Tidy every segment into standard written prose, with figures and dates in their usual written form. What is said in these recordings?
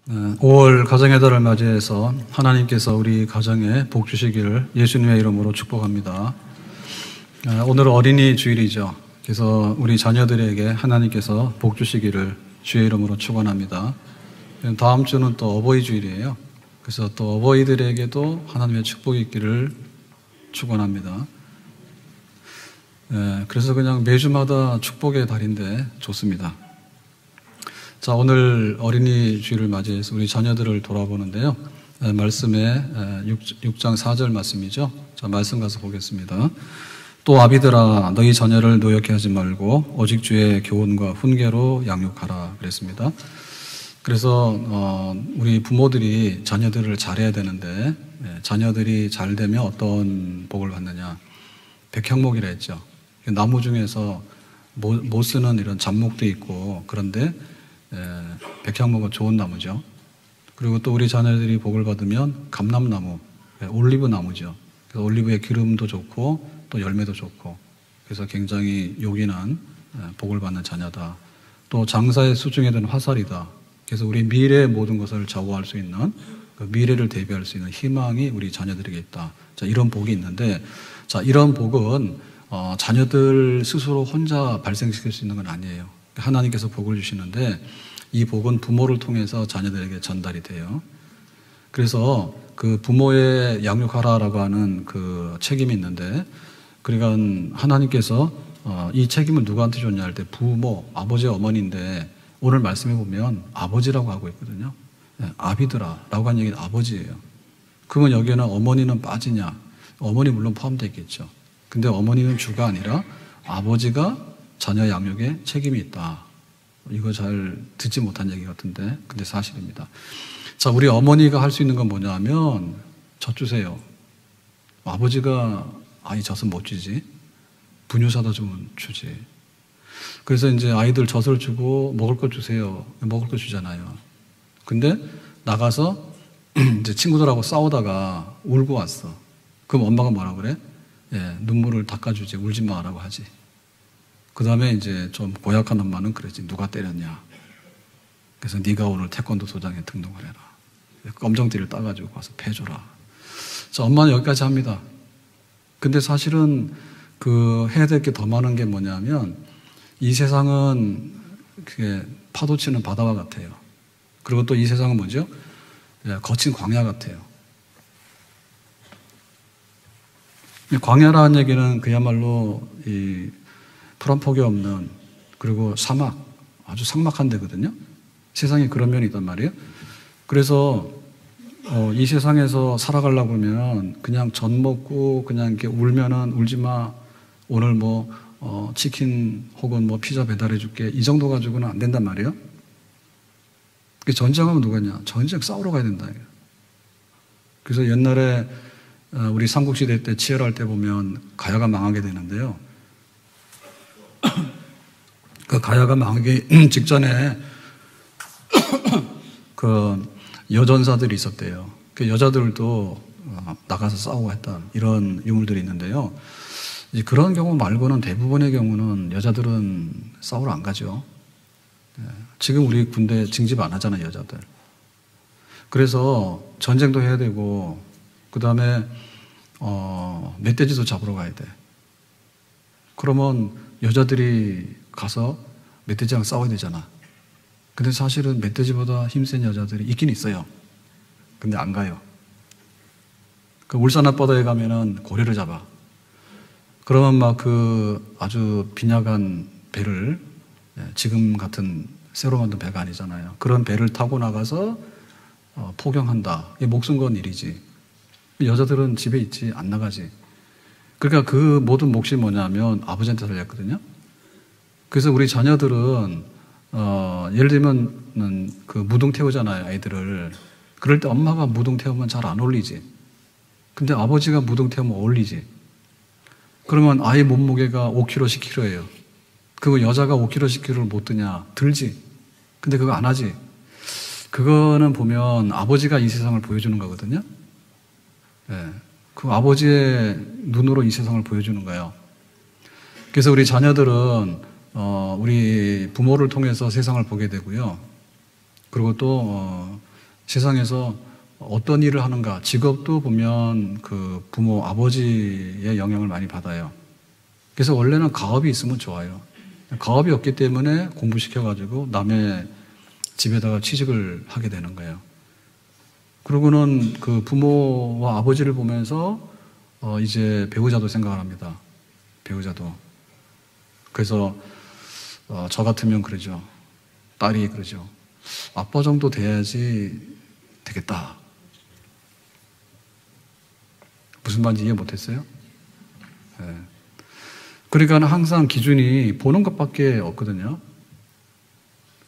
5월 가정의 달을 맞이해서 하나님께서 우리 가정에 복 주시기를 예수님의 이름으로 축복합니다. 오늘은 어린이 주일이죠. 그래서 우리 자녀들에게 하나님께서 복 주시기를 주의 이름으로 축원합니다. 다음 주는 또 어버이 주일이에요. 그래서 또 어버이들에게도 하나님의 축복이 있기를 축원합니다. 그래서 그냥 매주마다 축복의 달인데 좋습니다. 자, 오늘 어린이 주일을 맞이해서 우리 자녀들을 돌아보는데요. 말씀에 6장 4절 말씀이죠. 자, 말씀 가서 보겠습니다. 또 아비들아 너희 자녀를 노엽게 하지 말고 오직 주의 교훈과 훈계로 양육하라 그랬습니다. 그래서 우리 부모들이 자녀들을 잘해야 되는데 자녀들이 잘 되면 어떤 복을 받느냐. 백향목이라 했죠. 나무 중에서 못 쓰는 이런 잡목도 있고 그런데 백향목은 좋은 나무죠. 그리고 또 우리 자녀들이 복을 받으면 감람나무, 올리브 나무죠. 그래서 올리브의 기름도 좋고 또 열매도 좋고 그래서 굉장히 요긴한 복을 받는 자녀다. 또 장사의 수중에 든 화살이다. 그래서 우리 미래의 모든 것을 좌우할 수 있는 그 미래를 대비할 수 있는 희망이 우리 자녀들에게 있다. 자, 이런 복이 있는데 자, 이런 복은 자녀들 스스로 혼자 발생시킬 수 있는 건 아니에요. 하나님께서 복을 주시는데 이 복은 부모를 통해서 자녀들에게 전달이 돼요. 그래서 그 부모의 양육하라라고 하는 그 책임이 있는데 그러니까 하나님께서 이 책임을 누구한테 줬냐 할 때 부모, 아버지, 어머니인데 오늘 말씀해 보면 아버지라고 하고 있거든요. 아비드라라고 하는 얘기는 아버지예요. 그러면 여기에는 어머니는 빠지냐? 어머니 물론 포함되어 있겠죠. 근데 어머니는 주가 아니라 아버지가 자녀 양육에 책임이 있다. 이거 잘 듣지 못한 얘기 같은데 근데 사실입니다. 자, 우리 어머니가 할 수 있는 건 뭐냐 하면 젖 주세요. 아버지가 아이 젖은 못 주지. 분유 사다 주면 주지. 그래서 이제 아이들 젖을 주고 먹을 거 주세요. 먹을 거 주잖아요. 근데 나가서 이제 친구들하고 싸우다가 울고 왔어. 그럼 엄마가 뭐라 그래? 눈물을 닦아주지. 울지 마라고 하지. 그 다음에 이제 좀 고약한 엄마는 그러지. 누가 때렸냐. 그래서 네가 오늘 태권도 도장에 등록을 해라. 검정띠를 따가지고 가서 패줘라. 자, 엄마는 여기까지 합니다. 근데 사실은 그 해야 될 게 더 많은 게 뭐냐면 이 세상은 그게 파도 치는 바다와 같아요. 그리고 또 이 세상은 뭐죠? 거친 광야 같아요. 광야라는 얘기는 그야말로 이 풀한 폭이 없는 그리고 사막, 아주 삭막한 데거든요. 세상에 그런 면이 있단 말이에요. 그래서 이 세상에서 살아가려고 하면 그냥 젖 먹고 그냥 이렇게 울면은 울지 마. 오늘 뭐 치킨 혹은 뭐 피자 배달해 줄게. 이 정도 가지고는 안 된단 말이에요. 전쟁하면 누구냐? 전쟁 싸우러 가야 된다. 그래서 옛날에 우리 삼국시대 때 치열할 때 보면 가야가 망하게 되는데요. 그 가야가 망하기 직전에 그 여전사들이 있었대요. 그 여자들도 나가서 싸우고 했던 이런 유물들이 있는데요. 이제 그런 경우 말고는 대부분의 경우는 여자들은 싸우러 안 가죠. 지금 우리 군대 징집 안 하잖아요, 여자들. 그래서 전쟁도 해야 되고 그 다음에 멧돼지도 잡으러 가야 돼. 그러면 여자들이 가서 멧돼지랑 싸워야 되잖아. 근데 사실은 멧돼지보다 힘센 여자들이 있긴 있어요. 근데 안 가요. 그 울산 앞바다에 가면은 고래를 잡아. 그러면 막 그 아주 빈약한 배를 지금 같은 새로 만든 배가 아니잖아요. 그런 배를 타고 나가서 포경한다. 이게 목숨 건 일이지. 여자들은 집에 있지 안 나가지. 그러니까 그 모든 몫이 뭐냐면 아버지한테 달렸거든요. 그래서 우리 자녀들은 예를 들면 그 무등 태우잖아요, 아이들을. 그럴 때 엄마가 무등 태우면 잘 안 어울리지. 근데 아버지가 무등 태우면 어울리지. 그러면 아이 몸무게가 5kg, 10kg예요. 그거 여자가 5kg, 10kg를 못 드냐? 들지. 근데 그거 안 하지. 그거는 보면 아버지가 이 세상을 보여주는 거거든요. 그 아버지의 눈으로 이 세상을 보여주는 거예요. 그래서 우리 자녀들은 우리 부모를 통해서 세상을 보게 되고요. 그리고 또 세상에서 어떤 일을 하는가, 직업도 보면 그 부모, 아버지의 영향을 많이 받아요. 그래서 원래는 가업이 있으면 좋아요. 가업이 없기 때문에 공부시켜가지고 남의 집에다가 취직을 하게 되는 거예요. 그러고는 그 부모와 아버지를 보면서 이제 배우자도 생각을 합니다. 배우자도. 그래서 저 같으면 그러죠. 딸이 그러죠. 아빠 정도 돼야지 되겠다. 무슨 말인지 이해 못했어요? 네. 그러니까 항상 기준이 보는 것밖에 없거든요.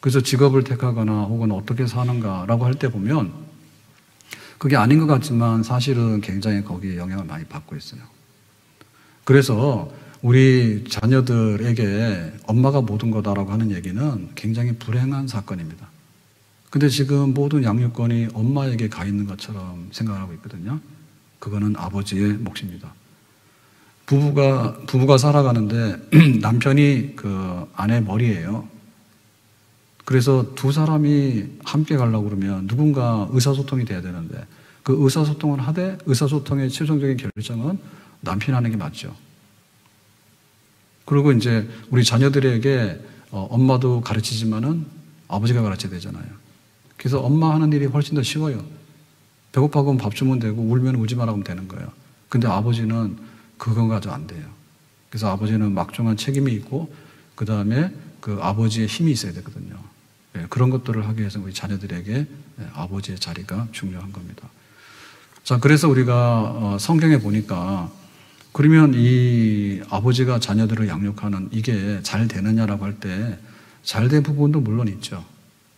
그래서 직업을 택하거나 혹은 어떻게 사는가라고 할 때 보면 그게 아닌 것 같지만 사실은 굉장히 거기에 영향을 많이 받고 있어요. 그래서 우리 자녀들에게 엄마가 모든 거다라고 하는 얘기는 굉장히 불행한 사건입니다. 근데 지금 모든 양육권이 엄마에게 가 있는 것처럼 생각하고 있거든요. 그거는 아버지의 몫입니다. 부부가 살아가는데 남편이 그 아내 머리예요. 그래서 두 사람이 함께 가려고 그러면 누군가 의사소통이 돼야 되는데 그 의사소통을 하되 의사소통의 최종적인 결정은 남편이 하는 게 맞죠. 그리고 이제 우리 자녀들에게 엄마도 가르치지만은 아버지가 가르쳐야 되잖아요. 그래서 엄마 하는 일이 훨씬 더 쉬워요. 배고파하면 밥 주면 되고 울면 울지 말라고 하면 되는 거예요. 근데 아버지는 그건 가지고 안 돼요. 그래서 아버지는 막중한 책임이 있고 그 다음에 그 아버지의 힘이 있어야 되거든요. 예, 그런 것들을 하기 위해서 우리 자녀들에게 아버지의 자리가 중요한 겁니다. 자, 그래서 우리가 성경에 보니까 그러면 이 아버지가 자녀들을 양육하는 이게 잘 되느냐라고 할 때 잘 된 부분도 물론 있죠.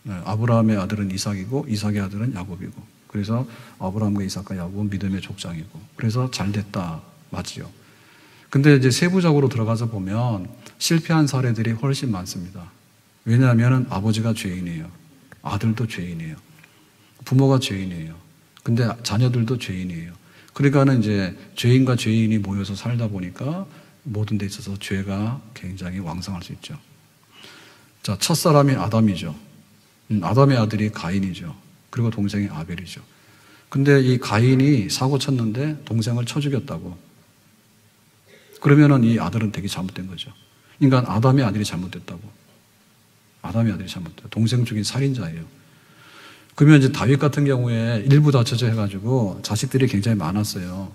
아브라함의 아들은 이삭이고 이삭의 아들은 야곱이고 그래서 아브라함과 이삭과 야곱은 믿음의 족장이고 그래서 잘 됐다. 맞지요. 근데 이제 세부적으로 들어가서 보면 실패한 사례들이 훨씬 많습니다. 왜냐하면 아버지가 죄인이에요. 아들도 죄인이에요. 부모가 죄인이에요. 근데 자녀들도 죄인이에요. 그러니까는 이제 죄인과 죄인이 모여서 살다 보니까 모든 데 있어서 죄가 굉장히 왕성할 수 있죠. 자, 첫사람이 아담이죠. 아담의 아들이 가인이죠. 그리고 동생이 아벨이죠. 근데 이 가인이 사고 쳤는데 동생을 쳐 죽였다고. 그러면은 이 아들은 되게 잘못된 거죠. 그러니까 아담의 아들이 잘못됐다고. 아담의 아들이 잘못됐다. 동생 죽인 살인자예요. 그러면 이제 다윗 같은 경우에 일부 다처제 해가지고 자식들이 굉장히 많았어요.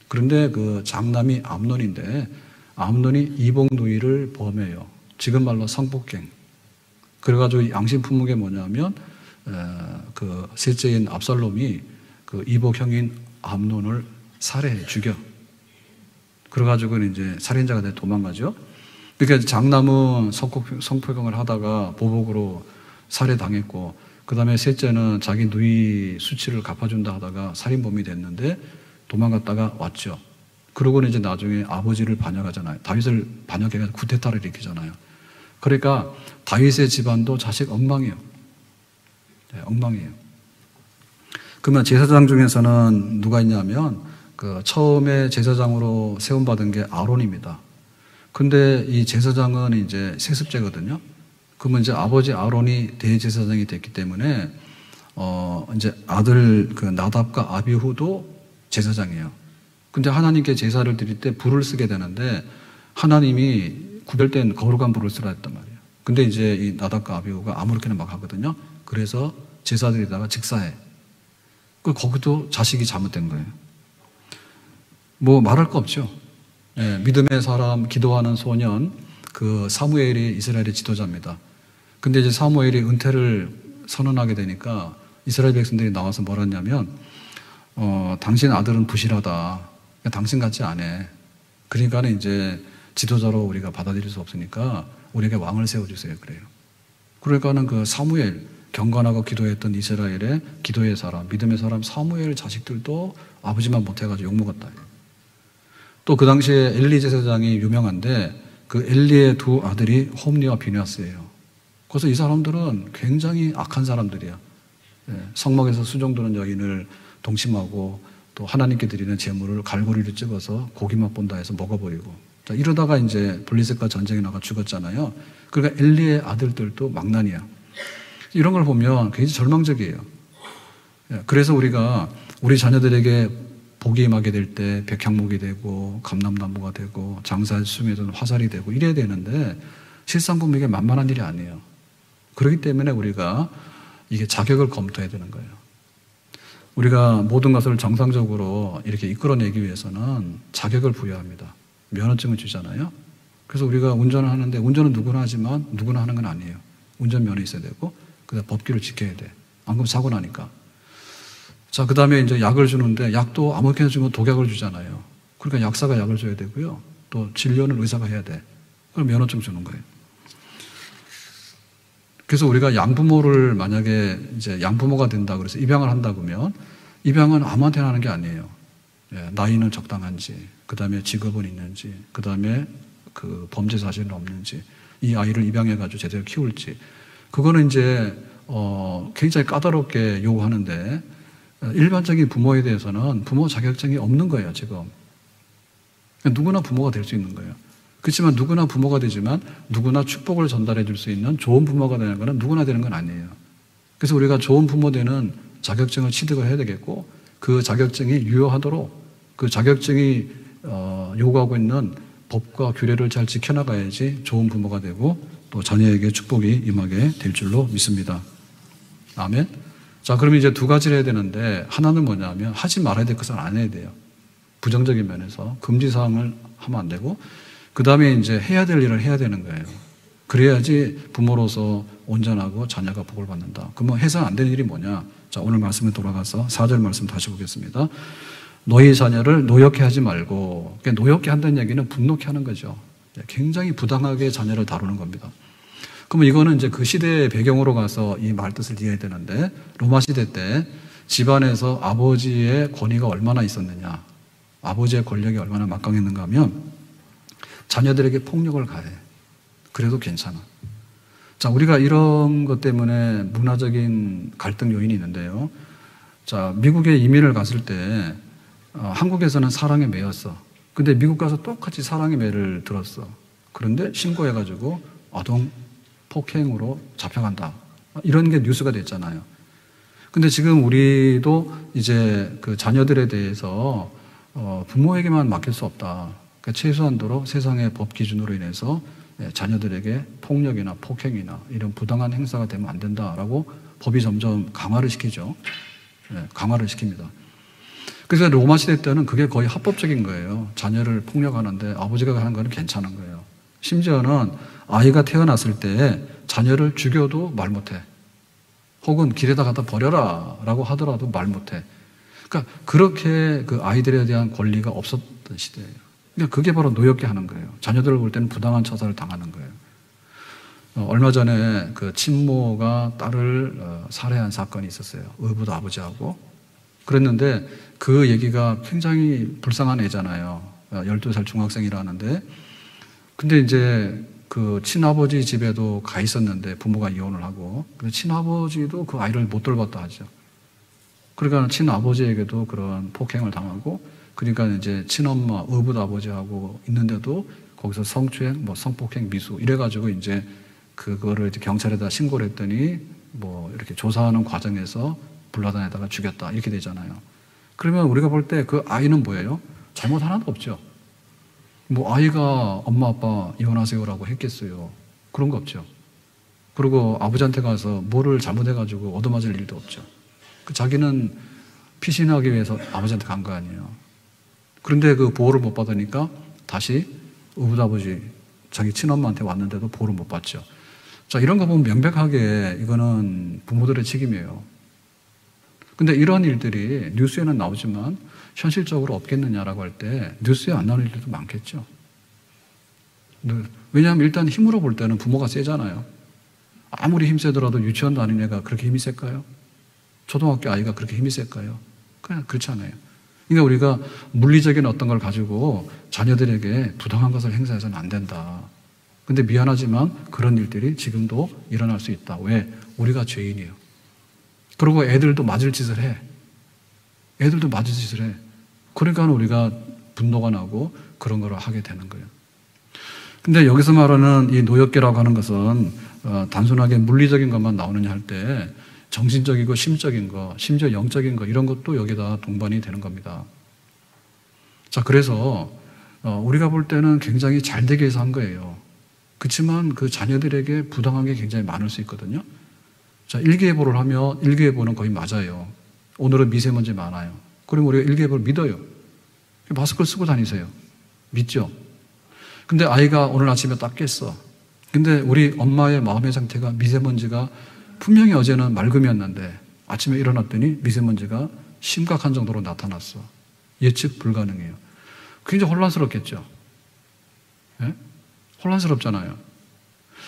그런데 그 장남이 암논인데 암논이 이복누이를 범해요. 지금 말로 성폭행. 그래가지고 양심 품은 게 뭐냐면 그 셋째인 압살롬이 그 이복형인 암논을 살해해 죽여. 그래가지고 이제 살인자가 돼 도망가죠. 그러니까 장남은 성폭행을 하다가 보복으로 살해당했고, 그 다음에 셋째는 자기 누이 수치를 갚아준다 하다가 살인범이 됐는데 도망갔다가 왔죠. 그러고는 이제 나중에 아버지를 반역하잖아요. 다윗을 반역해가지고 쿠데타를 일으키잖아요. 그러니까 다윗의 집안도 자식 엉망이에요. 네, 엉망이에요. 그러면 제사장 중에서는 누가 있냐면 그 처음에 제사장으로 세움받은 게 아론입니다. 근데 이 제사장은 이제 세습제거든요. 그러면 이제 아버지 아론이 대제사장이 됐기 때문에 이제 아들 그 나답과 아비후도 제사장이에요. 근데 하나님께 제사를 드릴 때 불을 쓰게 되는데 하나님이 구별된 거룩한 불을 쓰라 했단 말이에요. 근데 이제 이 나답과 아비후가 아무렇게나 막 하거든요. 그래서 제사드리다가 직사해. 거기도 자식이 잘못된 거예요. 뭐 말할 거 없죠. 예, 믿음의 사람, 기도하는 소년, 그 사무엘이 이스라엘의 지도자입니다. 근데 이제 사무엘이 은퇴를 선언하게 되니까 이스라엘 백성들이 나와서 뭐라 했냐면, 당신 아들은 부실하다. 당신 같지 않아. 그러니까는 이제 지도자로 우리가 받아들일 수 없으니까 우리에게 왕을 세워주세요. 그래요. 그러니까는 그 사무엘, 경건하고 기도했던 이스라엘의 기도의 사람, 믿음의 사람 사무엘 자식들도 아버지만 못해가지고 욕먹었다. 또 그 당시에 엘리 제사장이 유명한데 그 엘리의 두 아들이 홈리와 비느하스예요. 그래서 이 사람들은 굉장히 악한 사람들이야. 성막에서 수종드는 여인을 동침하고 또 하나님께 드리는 제물을 갈고리를 찍어서 고기만 본다 해서 먹어버리고, 자, 이러다가 이제 블레셋과 전쟁에 나가 죽었잖아요. 그러니까 엘리의 아들들도 망난이야. 이런 걸 보면 굉장히 절망적이에요. 그래서 우리가 우리 자녀들에게 복이 임하게 될 때 백향목이 되고 감람나무가 되고 장사의 수명에는 화살이 되고 이래야 되는데 실상 보면 이게 만만한 일이 아니에요. 그렇기 때문에 우리가 이게 자격을 검토해야 되는 거예요. 우리가 모든 것을 정상적으로 이렇게 이끌어내기 위해서는 자격을 부여합니다. 면허증을 주잖아요. 그래서 우리가 운전을 하는데 운전은 누구나 하지만 누구나 하는 건 아니에요. 운전면허 있어야 되고 그다음에 법규를 지켜야 돼. 안 그러면 사고 나니까. 자, 그 다음에 이제 약을 주는데 약도 아무렇게나 주면 독약을 주잖아요. 그러니까 약사가 약을 줘야 되고요. 또 진료는 의사가 해야 돼. 그럼 면허증 주는 거예요. 그래서 우리가 양부모를 만약에 이제 양부모가 된다 그래서 입양을 한다 그러면 입양은 아무한테나 하는 게 아니에요. 나이는 적당한지, 그 다음에 직업은 있는지, 그 다음에 그 범죄 사실은 없는지, 이 아이를 입양해가지고 제대로 키울지. 그거는 이제, 굉장히 까다롭게 요구하는데, 일반적인 부모에 대해서는 부모 자격증이 없는 거예요, 지금. 누구나 부모가 될 수 있는 거예요. 그렇지만 누구나 부모가 되지만 누구나 축복을 전달해 줄 수 있는 좋은 부모가 되는 거는 누구나 되는 건 아니에요. 그래서 우리가 좋은 부모 되는 자격증을 취득을 해야 되겠고 그 자격증이 유효하도록 그 자격증이 요구하고 있는 법과 규례를 잘 지켜나가야지 좋은 부모가 되고 또 자녀에게 축복이 임하게 될 줄로 믿습니다. 아멘. 자, 그럼 이제 두 가지를 해야 되는데 하나는 뭐냐면 하지 말아야 될 것은 안 해야 돼요. 부정적인 면에서 금지사항을 하면 안 되고 그 다음에 이제 해야 될 일을 해야 되는 거예요. 그래야지 부모로서 온전하고 자녀가 복을 받는다. 그러면 해서는 안 되는 일이 뭐냐? 자, 오늘 말씀에 돌아가서 4절 말씀 다시 보겠습니다. 너희 자녀를 노엽게 하지 말고, 노엽게 한다는 얘기는 분노케 하는 거죠. 굉장히 부당하게 자녀를 다루는 겁니다. 그러면 이거는 이제 그 시대의 배경으로 가서 이 말 뜻을 이해해야 되는데, 로마 시대 때 집안에서 아버지의 권위가 얼마나 있었느냐, 아버지의 권력이 얼마나 막강했는가 하면 자녀들에게 폭력을 가해. 그래도 괜찮아. 자, 우리가 이런 것 때문에 문화적인 갈등 요인이 있는데요. 자, 미국에 이민을 갔을 때 한국에서는 사랑에 매였어. 근데 미국 가서 똑같이 사랑의 매를 들었어. 그런데 신고해가지고 아동 폭행으로 잡혀간다. 이런 게 뉴스가 됐잖아요. 근데 지금 우리도 이제 그 자녀들에 대해서 부모에게만 맡길 수 없다. 그러니까 최소한도로 세상의 법 기준으로 인해서 자녀들에게 폭력이나 폭행이나 이런 부당한 행사가 되면 안 된다라고 법이 점점 강화를 시키죠. 강화를 시킵니다. 그래서 로마 시대 때는 그게 거의 합법적인 거예요. 자녀를 폭력하는데 아버지가 하는 거는 괜찮은 거예요. 심지어는 아이가 태어났을 때 자녀를 죽여도 말 못해. 혹은 길에다 갖다 버려라 라고 하더라도 말 못해. 그러니까 그렇게 그 아이들에 대한 권리가 없었던 시대예요. 그러니까 그게 바로 노엽게 하는 거예요. 자녀들을 볼 때는 부당한 처사를 당하는 거예요. 얼마 전에 그 친모가 딸을 살해한 사건이 있었어요. 의붓 아버지하고. 그랬는데 그 얘기가 굉장히 불쌍한 애잖아요. 12살 중학생이라는데. 근데 이제 그 친아버지 집에도 가 있었는데 부모가 이혼을 하고. 근데 친아버지도 그 아이를 못 돌봤다 하죠. 그러니까 친아버지에게도 그런 폭행을 당하고 그러니까 이제 친엄마, 의붓 아버지하고 있는데도 거기서 성추행, 뭐 성폭행 미수 이래가지고 이제 그거를 이제 경찰에다 신고를 했더니 뭐 이렇게 조사하는 과정에서 불러다니다가 죽였다 이렇게 되잖아요. 그러면 우리가 볼 때 그 아이는 뭐예요? 잘못 하나도 없죠. 뭐 아이가 엄마 아빠 이혼하세요라고 했겠어요. 그런 거 없죠. 그리고 아버지한테 가서 뭐를 잘못해가지고 얻어맞을 일도 없죠. 자기는 피신하기 위해서 아버지한테 간 거 아니에요. 그런데 그 보호를 못 받으니까 다시 의붓 아버지 자기 친엄마한테 왔는데도 보호를 못 받죠. 자, 이런 거 보면 명백하게 이거는 부모들의 책임이에요. 근데 이런 일들이 뉴스에는 나오지만 현실적으로 없겠느냐라고 할 때 뉴스에 안 나오는 일들도 많겠죠. 왜냐하면 일단 힘으로 볼 때는 부모가 세잖아요. 아무리 힘 세더라도 유치원 다니는 애가 그렇게 힘이 셀까요? 초등학교 아이가 그렇게 힘이 셀까요? 그냥 그렇지 않아요. 그러니까 우리가 물리적인 어떤 걸 가지고 자녀들에게 부당한 것을 행사해서는 안 된다. 근데 미안하지만 그런 일들이 지금도 일어날 수 있다. 왜? 우리가 죄인이에요. 그리고 애들도 맞을 짓을 해. 애들도 맞을 짓을 해. 그러니까 우리가 분노가 나고 그런 걸 하게 되는 거예요. 근데 여기서 말하는 이 노엽계라고 하는 것은 단순하게 물리적인 것만 나오느냐 할 때 정신적이고 심적인 거, 심지어 영적인 거 이런 것도 여기다 동반이 되는 겁니다. 자, 그래서 우리가 볼 때는 굉장히 잘 되기 위해서 한 거예요. 그렇지만 그 자녀들에게 부당한 게 굉장히 많을 수 있거든요. 자, 일기예보를 하면 일기예보는 거의 맞아요. 오늘은 미세먼지 많아요. 그럼 우리가 일기예보를 믿어요. 마스크를 쓰고 다니세요. 믿죠? 근데 아이가 오늘 아침에 딱 깼어. 근데 우리 엄마의 마음의 상태가 미세먼지가 분명히 어제는 맑음이었는데 아침에 일어났더니 미세먼지가 심각한 정도로 나타났어. 예측 불가능해요. 굉장히 혼란스럽겠죠? 예? 혼란스럽잖아요.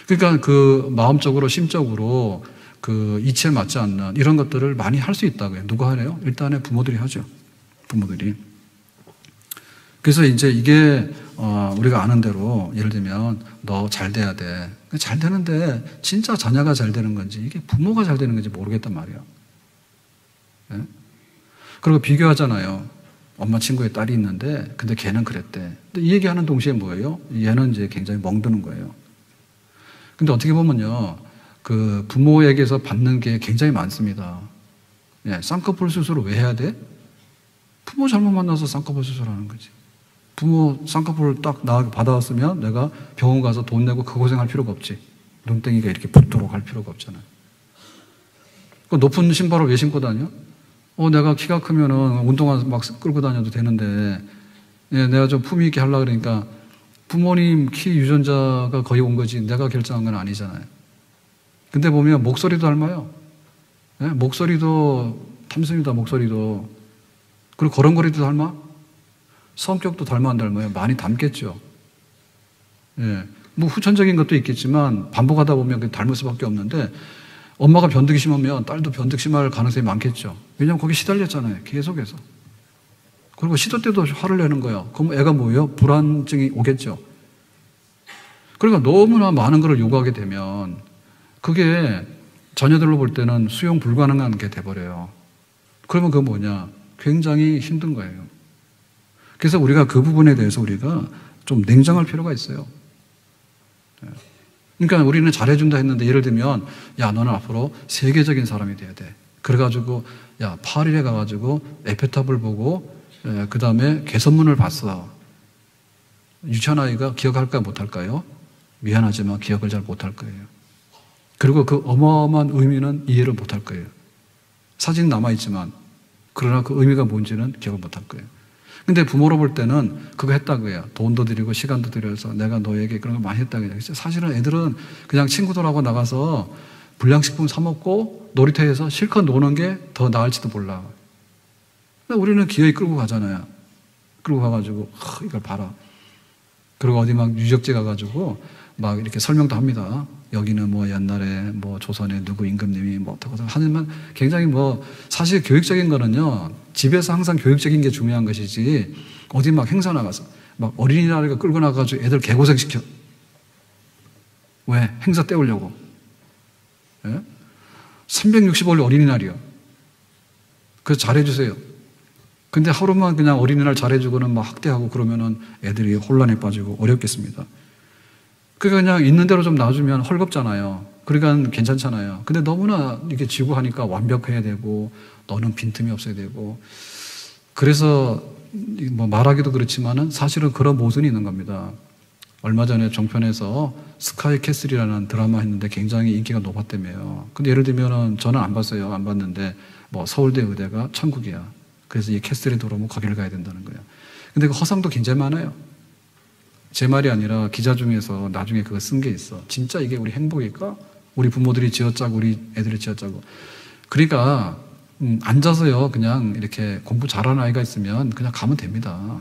그러니까 그 마음적으로, 심적으로 그 이치에 맞지 않는 이런 것들을 많이 할 수 있다고요. 누가 하래요? 일단은 부모들이 하죠. 부모들이. 그래서 이제 이게 우리가 아는 대로 예를 들면 너 잘 돼야 돼. 잘 되는데 진짜 자녀가 잘 되는 건지 이게 부모가 잘 되는 건지 모르겠단 말이에요. 예? 그리고 비교하잖아요. 엄마 친구의 딸이 있는데 근데 걔는 그랬대. 근데 이 얘기하는 동시에 뭐예요? 얘는 이제 굉장히 멍드는 거예요. 근데 어떻게 보면요. 그 부모에게서 받는 게 굉장히 많습니다. 예, 쌍꺼풀 수술을 왜 해야 돼? 부모 잘못 만나서 쌍꺼풀 수술하는 거지. 부모 쌍꺼풀을 딱 받아왔으면 내가 병원 가서 돈 내고 그 고생할 필요가 없지. 눈땡이가 이렇게 붓도록 할 필요가 없잖아요. 그 높은 신발을 왜 신고 다녀? 내가 키가 크면은 운동화 막 끌고 다녀도 되는데, 예, 내가 좀 품위 있게 하려고 그러니까 부모님 키 유전자가 거의 온 거지 내가 결정한 건 아니잖아요. 근데 보면 목소리도 닮아요. 예? 목소리도 탐습니다, 목소리도. 그리고 걸음걸이도 닮아? 성격도 닮아 안 닮아요? 많이 닮겠죠. 예. 뭐 후천적인 것도 있겠지만 반복하다 보면 그게 닮을 수밖에 없는데 엄마가 변덕이 심하면 딸도 변덕 심할 가능성이 많겠죠. 왜냐하면 거기 시달렸잖아요. 계속해서. 그리고 시도 때도 화를 내는 거예요. 그럼 애가 뭐예요? 불안증이 오겠죠. 그러니까 너무나 많은 것을 요구하게 되면 그게 자녀들로 볼 때는 수용 불가능한 게 돼버려요. 그러면 그건 뭐냐? 굉장히 힘든 거예요. 그래서 우리가 그 부분에 대해서 우리가 좀 냉정할 필요가 있어요. 그러니까 우리는 잘해준다 했는데 예를 들면 야 너는 앞으로 세계적인 사람이 돼야 돼. 그래가지고 야 파리에 가가지고 에펠탑을 보고 그 다음에 개선문을 봤어. 유치한 아이가 기억할까 못할까요? 미안하지만 기억을 잘 못할 거예요. 그리고 그 어마어마한 의미는 이해를 못할 거예요. 사진 남아있지만 그러나 그 의미가 뭔지는 기억을 못할 거예요. 근데 부모로 볼 때는 그거 했다고 해요. 돈도 들이고 시간도 들여서 내가 너에게 그런 거 많이 했다고 해요. 사실은 애들은 그냥 친구들하고 나가서 불량식품 사 먹고 놀이터에서 실컷 노는 게 더 나을지도 몰라. 근데 우리는 기어이 끌고 가잖아요. 끌고 가가지고 이걸 봐라. 그리고 어디 막 유적지 가가지고 막 이렇게 설명도 합니다. 여기는 뭐 옛날에 뭐 조선의 누구 임금님이 뭐 어떻게 하지만 굉장히 뭐 사실 교육적인 거는요. 집에서 항상 교육적인 게 중요한 것이지 어디 막 행사 나가서 막 어린이날을 끌고 나가가지고 애들 개고생시켜. 왜? 행사 때우려고. 예? 365일 어린이날이요. 그래서 잘해주세요. 근데 하루만 그냥 어린이날 잘해주고는 막 학대하고 그러면은 애들이 혼란에 빠지고 어렵겠습니다. 그러니까 그냥 있는 대로 좀 놔주면 헐겁잖아요. 그러니까 괜찮잖아요. 근데 너무나 이렇게 지고 하니까 완벽해야 되고 너는 빈틈이 없어야 되고 그래서 뭐 말하기도 그렇지만은 사실은 그런 모순이 있는 겁니다. 얼마 전에 종편에서 스카이 캐슬이라는 드라마 했는데 굉장히 인기가 높았다며요. 근데 예를 들면은 저는 안 봤어요. 안 봤는데 뭐 서울대 의대가 천국이야. 그래서 이 캐슬이 들어오면 거기를 가야 된다는 거예요. 근데 그 허상도 굉장히 많아요. 제 말이 아니라 기자 중에서 나중에 그거 쓴 게 있어. 진짜 이게 우리 행복일까? 우리 부모들이 지어짜고 우리 애들이 지어짜고. 그러니까 앉아서요 그냥 이렇게 공부 잘하는 아이가 있으면 그냥 가면 됩니다.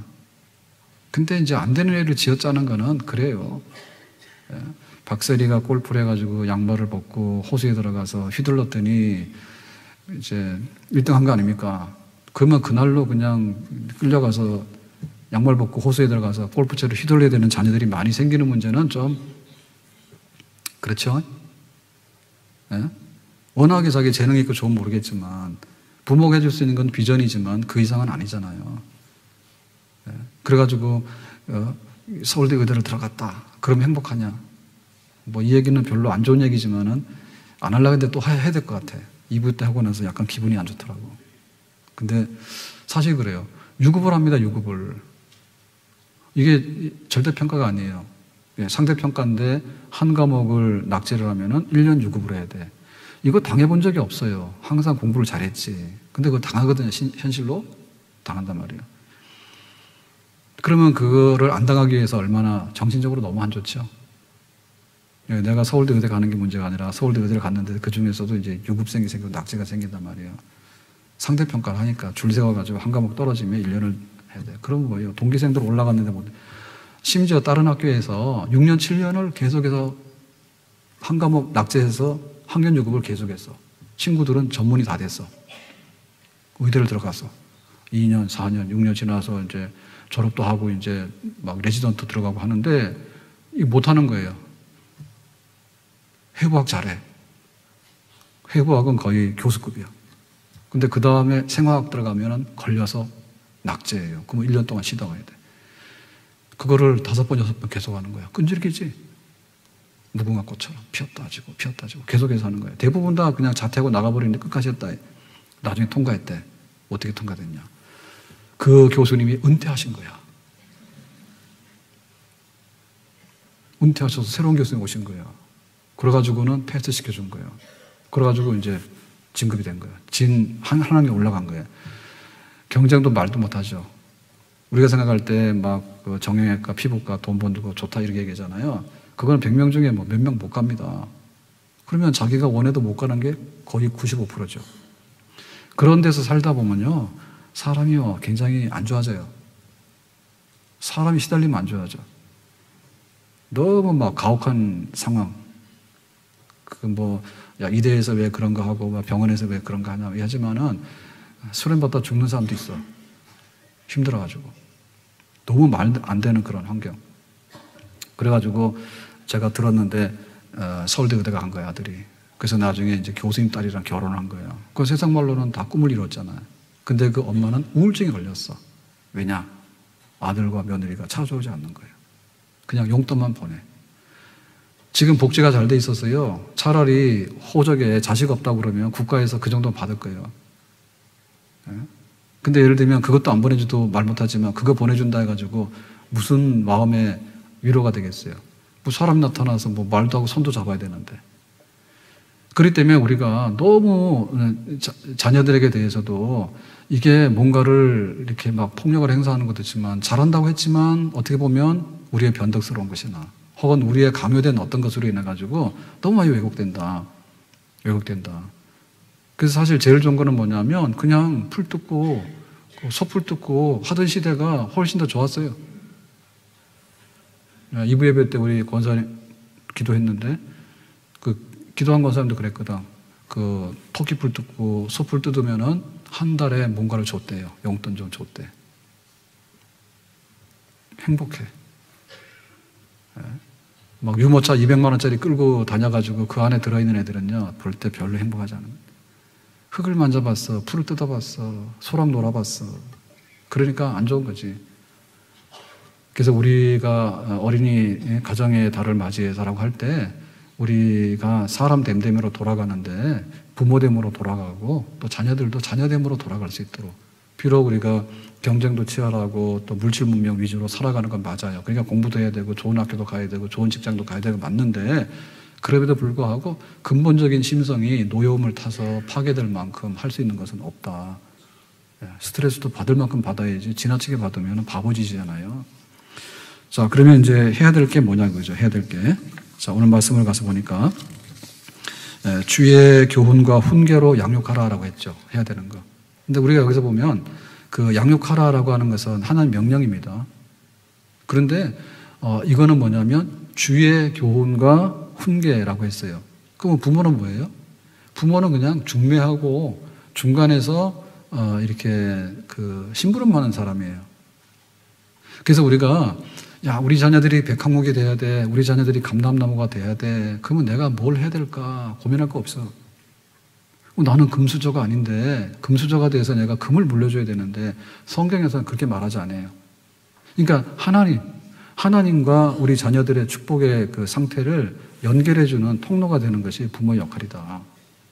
근데 이제 안 되는 애를 지어짜는 거는 그래요. 예. 박세리가 골프를 해가지고 양말을 벗고 호수에 들어가서 휘둘렀더니 이제 1등 한 거 아닙니까? 그러면 그날로 그냥 끌려가서 양말 벗고 호수에 들어가서 골프채로 휘둘러야 되는 자녀들이 많이 생기는 문제는 좀 그렇죠? 예? 워낙에 자기 재능이 있고 좋으면 모르겠지만 부모가 해줄 수 있는 건 비전이지만 그 이상은 아니잖아요. 예? 그래가지고 서울대 의대를 들어갔다. 그럼 행복하냐? 뭐 이 얘기는 별로 안 좋은 얘기지만은 안 하려고 했는데 또 해야 될 것 같아. 2부 때 하고 나서 약간 기분이 안 좋더라고. 근데 사실 그래요. 유급을 합니다, 유급을. 이게 절대평가가 아니에요. 상대평가인데 한 과목을 낙제를 하면은 1년 유급을 해야 돼. 이거 당해본 적이 없어요. 항상 공부를 잘했지. 근데 그거 당하거든요. 현실로 당한단 말이에요. 그러면 그거를 안 당하기 위해서 얼마나 정신적으로 너무 안 좋죠. 내가 서울대 의대 가는 게 문제가 아니라 서울대 의대를 갔는데 그 중에서도 이제 유급생이 생기고 낙제가 생긴단 말이에요. 상대평가를 하니까 줄 세워가지고 한 과목 떨어지면 1년을 해야 돼. 그러면 뭐예요? 동기생들 올라갔는데 뭐 심지어 다른 학교에서 6년, 7년을 계속해서 한 과목 낙제해서 학년 유급을 계속했어. 친구들은 전문이 다 됐어. 의대를 들어갔어. 2년, 4년, 6년 지나서 이제 졸업도 하고 이제 막 레지던트 들어가고 하는데 이거 못하는 거예요. 해부학 잘해. 해부학은 거의 교수급이야. 근데 그 다음에 생화학 들어가면 걸려서 낙제예요. 그러면 1년 동안 쉬다 가야 돼. 그거를 5번, 6번 계속 하는 거야. 끈질기지? 무궁화꽃처럼 피었다 지고 피었다 지고 계속해서 하는 거예요. 대부분 다 그냥 자퇴하고 나가버리는데 끝까지 했다. 나중에 통과했대. 어떻게 통과됐냐? 그 교수님이 은퇴하신 거야. 은퇴하셔서 새로운 교수님 오신 거야. 그래가지고는 패스 시켜준 거예요. 그래가지고 이제 진급이 된 거예요. 한 학년이 올라간 거예요. 경쟁도 말도 못하죠. 우리가 생각할 때 막 정형외과, 피부과 돈 벌고 좋다 이렇게 얘기하잖아요. 그건 100명 중에 뭐 몇 명 못 갑니다. 그러면 자기가 원해도 못 가는 게 거의 95%죠. 그런 데서 살다 보면요, 사람이요 굉장히 안 좋아져요. 사람이 시달리면 안 좋아져. 너무 막 가혹한 상황. 야, 이대에서 왜 그런 거 하고, 막 병원에서 왜 그런 거 하냐, 하지만은 수련 받다 죽는 사람도 있어. 힘들어가지고. 너무 말 안 되는 그런 환경. 그래가지고 제가 들었는데, 서울대 의대 간 거야, 아들이. 그래서 나중에 이제 교수님 딸이랑 결혼을 한 거예요. 그 세상 말로는 다 꿈을 이뤘잖아요. 근데 그 엄마는 우울증에 걸렸어. 왜냐? 아들과 며느리가 찾아오지 않는 거예요. 그냥 용돈만 보내. 지금 복지가 잘 돼 있었어요. 차라리 호적에 자식 없다고 그러면 국가에서 그 정도 받을 거예요. 근데 예를 들면 그것도 안 보내줘도 말 못하지만 그거 보내준다 해가지고 무슨 마음의 위로가 되겠어요. 뭐 사람 나타나서 뭐 말도 하고 손도 잡아야 되는데. 그렇기 때문에 우리가 너무 자녀들에게 대해서도 이게 뭔가를 이렇게 막 폭력을 행사하는 것도 있지만 잘한다고 했지만 어떻게 보면 우리의 변덕스러운 것이나 혹은 우리의 강요된 어떤 것으로 인해 가지고 너무 많이 왜곡된다. 그래서 사실 제일 좋은 거는 뭐냐면 그냥 풀 뜯고 소풀 뜯고 하던 시대가 훨씬 더 좋았어요. 2부 예배 때 우리 권사님 기도했는데 그 기도한 권사님도 그랬거든. 그 토끼풀 뜯고 소풀 뜯으면은 한 달에 뭔가를 줬대요. 용돈 좀 줬대. 행복해. 막 유모차 200만 원짜리 끌고 다녀가지고 그 안에 들어있는 애들은요 볼 때 별로 행복하지 않은 거예요. 흙을 만져봤어, 풀을 뜯어봤어, 소랑 놀아봤어. 그러니까 안 좋은 거지. 그래서 우리가 어린이 가정의 달을 맞이해서라고 할 때 우리가 사람 됨됨으로 돌아가는데 부모됨으로 돌아가고 또 자녀들도 자녀됨으로 돌아갈 수 있도록 비록 우리가 경쟁도 치열하고 또 물질 문명 위주로 살아가는 건 맞아요. 그러니까 공부도 해야 되고 좋은 학교도 가야 되고 좋은 직장도 가야 되고 맞는데 그럼에도 불구하고 근본적인 심성이 노여움을 타서 파괴될 만큼 할 수 있는 것은 없다. 스트레스도 받을 만큼 받아야지 지나치게 받으면 바보짓이잖아요. 자, 그러면 이제 해야 될 게 뭐냐 그죠? 해야 될 게. 자, 오늘 말씀을 가서 보니까 주의 교훈과 훈계로 양육하라라고 했죠. 해야 되는 거. 근데 우리가 여기서 보면 그 양육하라라고 하는 것은 하나님 명령입니다. 그런데 이거는 뭐냐면 주의 교훈과 훈계라고 했어요. 그럼 부모는 뭐예요? 부모는 그냥 중매하고 중간에서 이렇게 그 심부름하는 사람이에요. 그래서 우리가 야, 우리 자녀들이 백항목이 돼야 돼. 우리 자녀들이 감람나무가 돼야 돼. 그러면 내가 뭘 해야 될까? 고민할 거 없어. 나는 금수저가 아닌데 금수저가 돼서 내가 금을 물려줘야 되는데 성경에서는 그렇게 말하지 않아요. 그러니까 하나님과 우리 자녀들의 축복의 그 상태를 연결해주는 통로가 되는 것이 부모의 역할이다.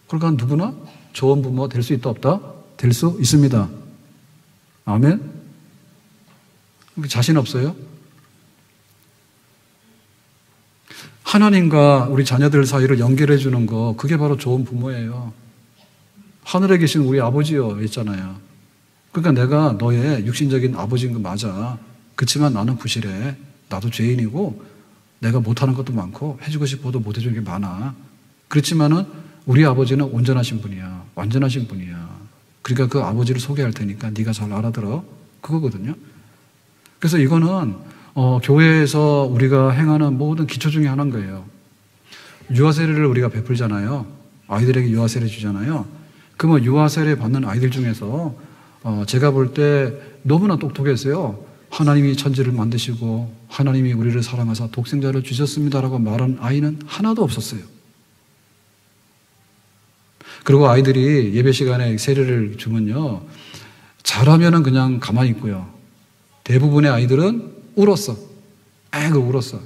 그러니까 누구나 좋은 부모가 될 수 있다 없다? 될 수 있습니다. 아멘? 자신 없어요? 하나님과 우리 자녀들 사이를 연결해 주는 거, 그게 바로 좋은 부모예요. 하늘에 계신 우리 아버지요 있잖아요. 그러니까 내가 너의 육신적인 아버지인 거 맞아. 그렇지만 나는 부실해. 나도 죄인이고 내가 못하는 것도 많고 해주고 싶어도 못 해주는 게 많아. 그렇지만은 우리 아버지는 온전하신 분이야. 완전하신 분이야. 그러니까 그 아버지를 소개할 테니까 네가 잘 알아들어. 그거거든요. 그래서 이거는 교회에서 우리가 행하는 모든 기초 중에 하나인 거예요. 유아세례를 우리가 베풀잖아요. 아이들에게 유아세례 주잖아요. 그러면 유아세례 받는 아이들 중에서 제가 볼 때 너무나 똑똑했어요. 하나님이 천지를 만드시고 하나님이 우리를 사랑하사 독생자를 주셨습니다라고 말한 아이는 하나도 없었어요. 그리고 아이들이 예배 시간에 세례를 주면요, 잘하면은 그냥 가만히 있고요. 대부분의 아이들은 울었어. 울었어.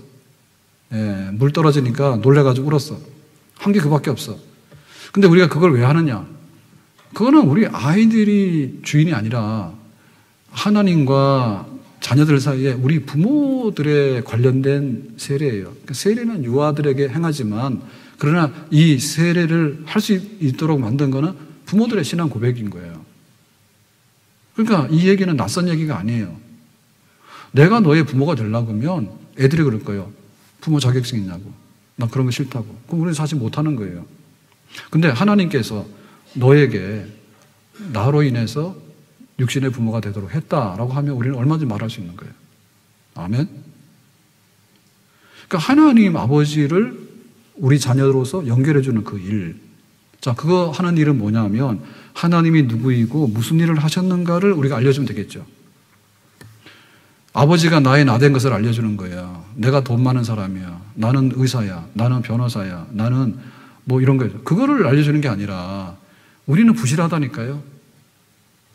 예, 물 떨어지니까 놀래가지고 울었어. 한 게 그밖에 없어. 근데 우리가 그걸 왜 하느냐? 그거는 우리 아이들이 주인이 아니라 하나님과 자녀들 사이에 우리 부모들에 관련된 세례예요. 그러니까 세례는 유아들에게 행하지만, 그러나 이 세례를 할 수 있도록 만든 거는 부모들의 신앙 고백인 거예요. 그러니까 이 얘기는 낯선 얘기가 아니에요. 내가 너의 부모가 되려고 하면 애들이 그럴 거예요. 부모 자격증 있냐고. 나 그런 거 싫다고. 그럼 우리는 사실 못하는 거예요. 근데 하나님께서 너에게 나로 인해서 육신의 부모가 되도록 했다라고 하면 우리는 얼마든지 말할 수 있는 거예요. 아멘? 그러니까 하나님 아버지를 우리 자녀로서 연결해주는 그 일. 자, 그거 하는 일은 뭐냐면 하나님이 누구이고 무슨 일을 하셨는가를 우리가 알려주면 되겠죠. 아버지가 나의 나된 것을 알려주는 거예요. 내가 돈 많은 사람이야. 나는 의사야. 나는 변호사야. 나는 뭐 이런 거예요. 그거를 알려주는 게 아니라 우리는 부실하다니까요.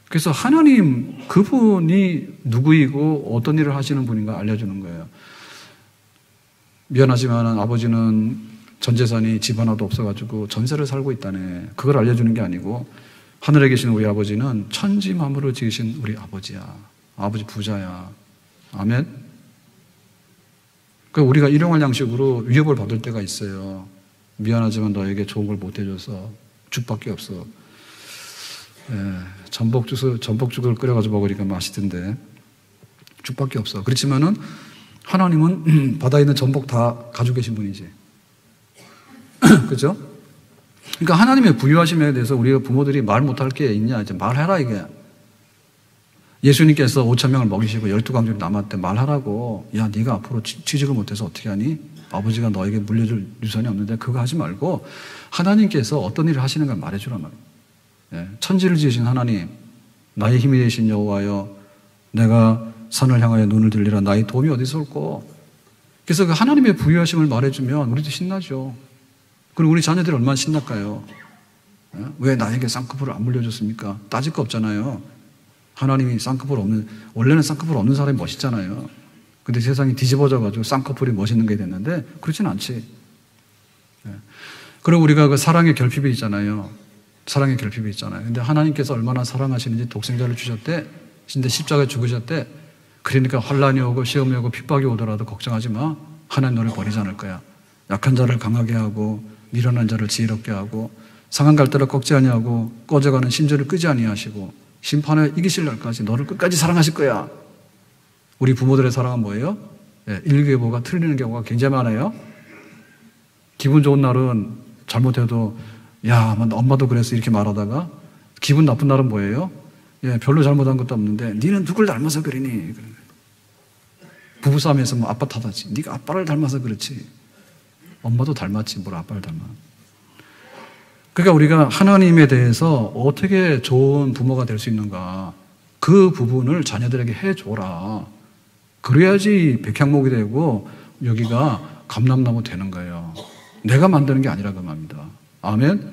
그래서 하나님 그분이 누구이고 어떤 일을 하시는 분인가 알려주는 거예요. 미안하지만 아버지는 전 재산이 집 하나도 없어가지고 전세를 살고 있다네. 그걸 알려주는 게 아니고 하늘에 계신 우리 아버지는 천지 만물을 지으신 우리 아버지야. 아버지 부자야. 아멘? 그러니까 우리가 일용할 양식으로 위협을 받을 때가 있어요. 미안하지만 너에게 좋은 걸 못 해줘서 죽밖에 없어. 전복죽을 끓여가지고 먹으니까 맛있던데 죽밖에 없어. 그렇지만은 하나님은 바다에 있는 전복 다 가지고 계신 분이지. 그죠? 그러니까 하나님의 부유하심에 대해서 우리가 부모들이 말 못할 게 있냐? 이제 말해라, 이게. 예수님께서 5,000명을 먹이시고 12광주리 남았대. 말하라고. 야, 네가 앞으로 취직을 못해서 어떻게 하니? 아버지가 너에게 물려줄 유산이 없는데 그거 하지 말고 하나님께서 어떤 일을 하시는가 말해주란 말이에요. 예, 천지를 지으신 하나님, 나의 힘이 되신 여호와여, 내가 산을 향하여 눈을 들리라. 나의 도움이 어디서 올꼬? 그래서 그 하나님의 부유하심을 말해주면 우리도 신나죠. 그리고 우리 자녀들이 얼마나 신날까요? 예? 왜 나에게 쌍꺼풀을 안 물려줬습니까? 따질 거 없잖아요. 하나님이 쌍꺼풀 없는, 원래는 쌍꺼풀 없는 사람이 멋있잖아요. 근데 세상이 뒤집어져가지고 쌍꺼풀이 멋있는 게 됐는데 그렇진 않지. 예. 그리고 우리가 그 사랑의 결핍이 있잖아요. 사랑의 결핍이 있잖아요. 근데 하나님께서 얼마나 사랑하시는지 독생자를 주셨대. 근데 십자가에 죽으셨대. 그러니까 환란이 오고 시험이 오고 핍박이 오더라도 걱정하지 마. 하나님 너를 버리지 않을 거야. 약한 자를 강하게 하고 미련한 자를 지혜롭게 하고 상한 갈대를 꺾지 아니하고 꺼져가는 심지를 끄지 아니하시고 심판에 이기실 날까지 너를 끝까지 사랑하실 거야. 우리 부모들의 사랑은 뭐예요? 예, 일기예보가 틀리는 경우가 굉장히 많아요. 기분 좋은 날은 잘못해도 야, 엄마도 그랬어 이렇게 말하다가 기분 나쁜 날은 뭐예요? 예, 별로 잘못한 것도 없는데 니는 누굴 닮아서 그러니? 부부싸움에서 뭐 아빠 탓하지. 네가 아빠를 닮아서 그렇지. 엄마도 닮았지. 뭘 아빠를 닮아. 그러니까 우리가 하나님에 대해서 어떻게 좋은 부모가 될 수 있는가, 그 부분을 자녀들에게 해줘라. 그래야지 백향목이 되고 여기가 감람나무 되는 거예요. 내가 만드는 게 아니라 그 말입니다. 아멘?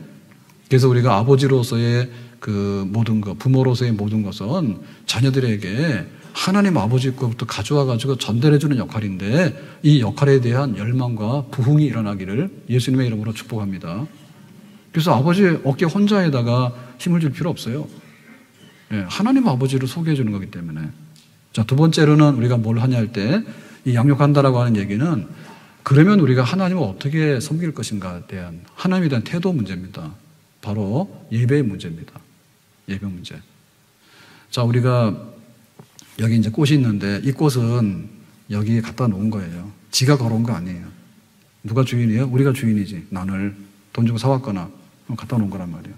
그래서 우리가 아버지로서의 그 모든 것, 부모로서의 모든 것은 자녀들에게 하나님 아버지 것부터 가져와가지고 전달해주는 역할인데 이 역할에 대한 열망과 부흥이 일어나기를 예수님의 이름으로 축복합니다. 그래서 아버지 어깨 혼자에다가 힘을 줄 필요 없어요. 예, 하나님 아버지를 소개해 주는 거기 때문에. 자, 두 번째로는 우리가 뭘 하냐 할 때, 이 양육한다라고 하는 얘기는 그러면 우리가 하나님을 어떻게 섬길 것인가에 대한 하나님에 대한 태도 문제입니다. 바로 예배의 문제입니다. 예배 문제. 자, 우리가 여기 이제 꽃이 있는데 이 꽃은 여기 갖다 놓은 거예요. 지가 걸어온 거 아니에요. 누가 주인이에요? 우리가 주인이지. 난을 돈 주고 사왔거나 갖다 놓은 거란 말이에요.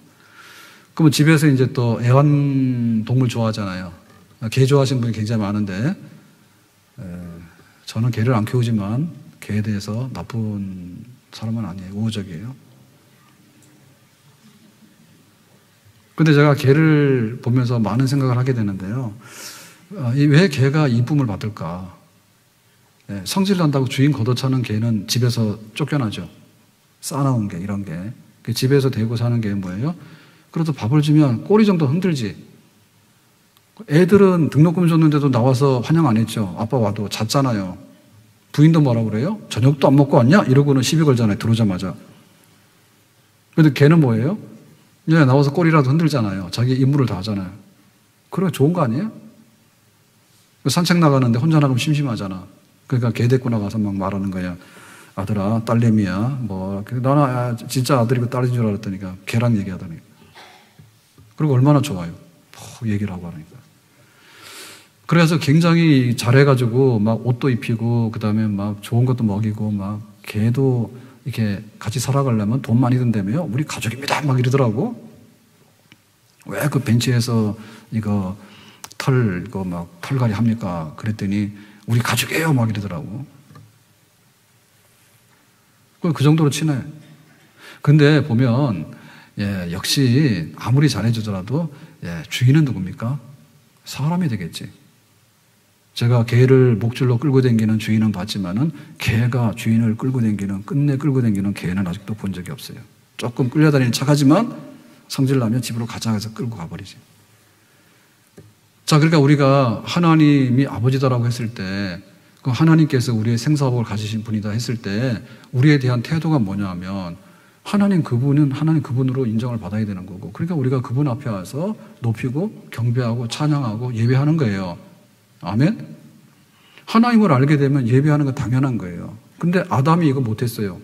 그러면 집에서 이제 또 애완동물 좋아하잖아요. 개 좋아하시는 분이 굉장히 많은데, 저는 개를 안 키우지만 개에 대해서 나쁜 사람은 아니에요. 우호적이에요. 근데 제가 개를 보면서 많은 생각을 하게 되는데요. 왜 개가 이쁨을 받을까? 성질 난다고 주인 걷어차는 개는 집에서 쫓겨나죠. 싸나운 개, 이런 게. 집에서 데리고 사는 게 뭐예요? 그래도 밥을 주면 꼬리 정도 흔들지. 애들은 등록금 줬는데도 나와서 환영 안 했죠. 아빠 와도 잤잖아요. 부인도 뭐라 그래요? 저녁도 안 먹고 왔냐? 이러고는 시비 걸잖아요. 들어오자마자. 근데 걔는 뭐예요? 나와서 꼬리라도 흔들잖아요. 자기 임무를 다 하잖아요. 그래, 좋은 거 아니에요? 산책 나가는데 혼자 나가면 심심하잖아. 그러니까 걔 데리고 나가서 막 말하는 거야. 아들아, 딸내미야. 뭐, 나는 진짜 아들이고 딸인 줄 알았더니까 걔랑 얘기하더니. 그리고 얼마나 좋아요. 얘기를 하고 하니까. 그래서 굉장히 잘해가지고 막 옷도 입히고, 그 다음에 막 좋은 것도 먹이고, 막 걔도 이렇게 같이 살아가려면 돈 많이 든다며요. 우리 가족입니다. 막 이러더라고. 왜 그 벤치에서 이거 막 털갈이 합니까? 그랬더니 우리 가족이에요. 막 이러더라고. 그 정도로 친해. 근데 보면, 역시 아무리 잘해주더라도, 주인은 누굽니까? 사람이 되겠지. 제가 개를 목줄로 끌고 다니는 주인은 봤지만은 개가 주인을 끌고 다니는, 끝내 끌고 다니는 개는 아직도 본 적이 없어요. 조금 끌려다니는 척하지만 성질 나면 집으로 가자 해서 끌고 가버리지. 자, 그러니까 우리가 하나님이 아버지다라고 했을 때, 그 하나님께서 우리의 생사복을 가지신 분이다 했을 때 우리에 대한 태도가 뭐냐 하면 하나님 그분으로 인정을 받아야 되는 거고, 그러니까 우리가 그분 앞에 와서 높이고 경배하고 찬양하고 예배하는 거예요. 아멘? 하나님을 알게 되면 예배하는 거 당연한 거예요. 근데 아담이 이거 못했어요.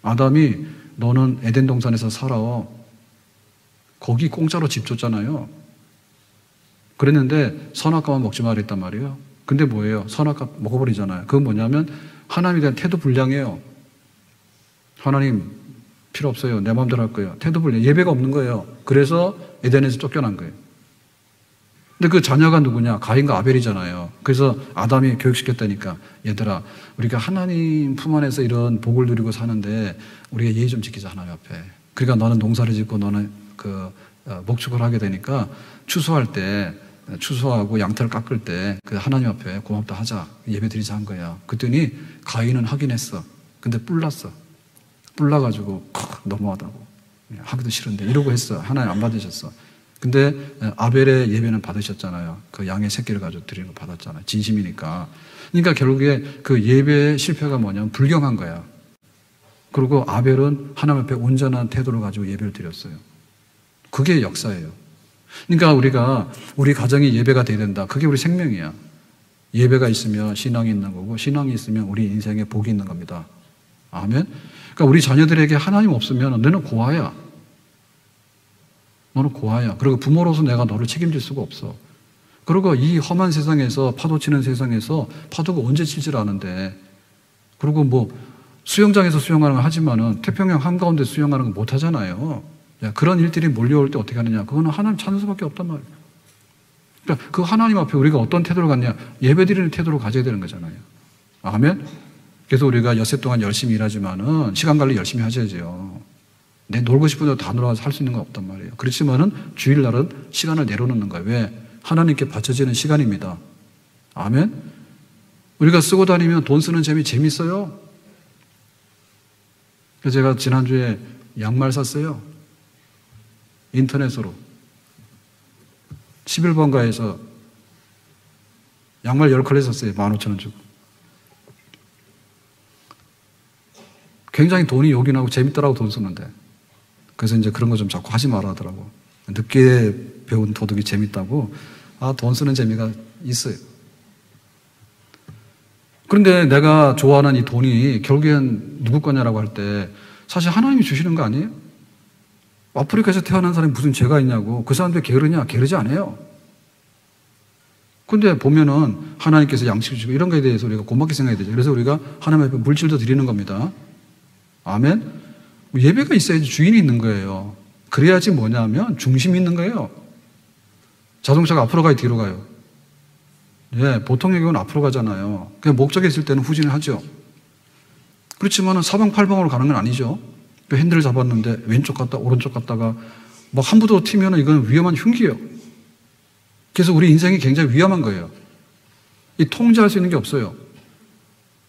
아담이 너는 에덴 동산에서 살아. 거기 공짜로 집 줬잖아요. 그랬는데 선악과만 먹지 말라 했단 말이에요. 근데 뭐예요? 선악과 먹어버리잖아요. 그건 뭐냐면 하나님에 대한 태도 불량이에요. 하나님 필요 없어요. 내 마음대로 할 거예요. 태도 불량. 예배가 없는 거예요. 그래서 에덴에서 쫓겨난 거예요. 근데 그 자녀가 누구냐? 가인과 아벨이잖아요. 그래서 아담이 교육시켰다니까, 얘들아, 우리가 하나님 품 안에서 이런 복을 누리고 사는데 우리가 예의 좀 지키자, 하나님 앞에. 그러니까 너는 농사를 짓고 너는 목축을 하게 되니까 추수할 때, 추수하고 양털 깎을 때 그 하나님 앞에 고맙다 하자, 예배 드리자 한 거야. 그랬더니 가인은 하긴 했어. 근데 뿔났어. 뿔나가지고 너무하다고, 하기도 싫은데 이러고 했어. 하나님 안 받으셨어. 근데 아벨의 예배는 받으셨잖아요. 그 양의 새끼를 가지고 드리는 거 받았잖아요. 진심이니까. 그러니까 결국에 그 예배의 실패가 뭐냐면 불경한 거야. 그리고 아벨은 하나님 앞에 온전한 태도를 가지고 예배를 드렸어요. 그게 역사예요. 그러니까 우리 가정이 예배가 돼야 된다. 그게 우리 생명이야. 예배가 있으면 신앙이 있는 거고, 신앙이 있으면 우리 인생에 복이 있는 겁니다. 아멘. 그러니까 우리 자녀들에게 하나님 없으면 너는 고아야. 너는 고아야. 그리고 부모로서 내가 너를 책임질 수가 없어. 그리고 이 험한 세상에서, 파도 치는 세상에서 파도가 언제 칠지 아는데, 그리고 뭐 수영장에서 수영하는 걸 하지만은 태평양 한가운데 수영하는 건 못 하잖아요. 그런 일들이 몰려올 때 어떻게 하느냐? 그거는 하나님 찾는 수밖에 없단 말이에요. 그러니까 그 하나님 앞에 우리가 어떤 태도를 갖냐? 예배드리는 태도를 가져야 되는 거잖아요. 아멘? 그래서 우리가 엿새 동안 열심히 일하지만은 시간 관리 열심히 하셔야죠. 내 놀고 싶은데 다 놀아서 할 수 있는 건 없단 말이에요. 그렇지만은 주일날은 시간을 내려놓는 거예요. 왜? 하나님께 바쳐지는 시간입니다. 아멘? 우리가 쓰고 다니면 돈 쓰는 재미 재밌어요. 그래서 제가 지난주에 양말 샀어요. 인터넷으로. 11번가에서 양말 10컬레 샀어요. 15,000원 주고. 굉장히 돈이 요긴하고 재밌더라고, 돈 쓰는데. 그래서 이제 그런 거 좀 자꾸 하지 말아 하더라고. 늦게 배운 도둑이 재밌다고. 돈 쓰는 재미가 있어요. 그런데 내가 좋아하는 이 돈이 결국엔 누구 거냐라고 할 때 사실 하나님이 주시는 거 아니에요? 아프리카에서 태어난 사람이 무슨 죄가 있냐고. 그 사람들 게으르냐? 게으르지 않아요. 근데 보면은 하나님께서 양식을 주시고 이런 거에 대해서 우리가 고맙게 생각해야 되죠. 그래서 우리가 하나님 앞에 물질도 드리는 겁니다. 아멘? 예배가 있어야지 주인이 있는 거예요. 그래야지 뭐냐면 중심이 있는 거예요. 자동차가 앞으로 가요, 뒤로 가요? 예, 보통의 경우는 앞으로 가잖아요. 그냥 목적이 있을 때는 후진을 하죠. 그렇지만 사방팔방으로 가는 건 아니죠. 핸들을 잡았는데 왼쪽 갔다 오른쪽 갔다가 막 한 부도 튀면 이건 위험한 흉기예요. 그래서 우리 인생이 굉장히 위험한 거예요. 이 통제할 수 있는 게 없어요.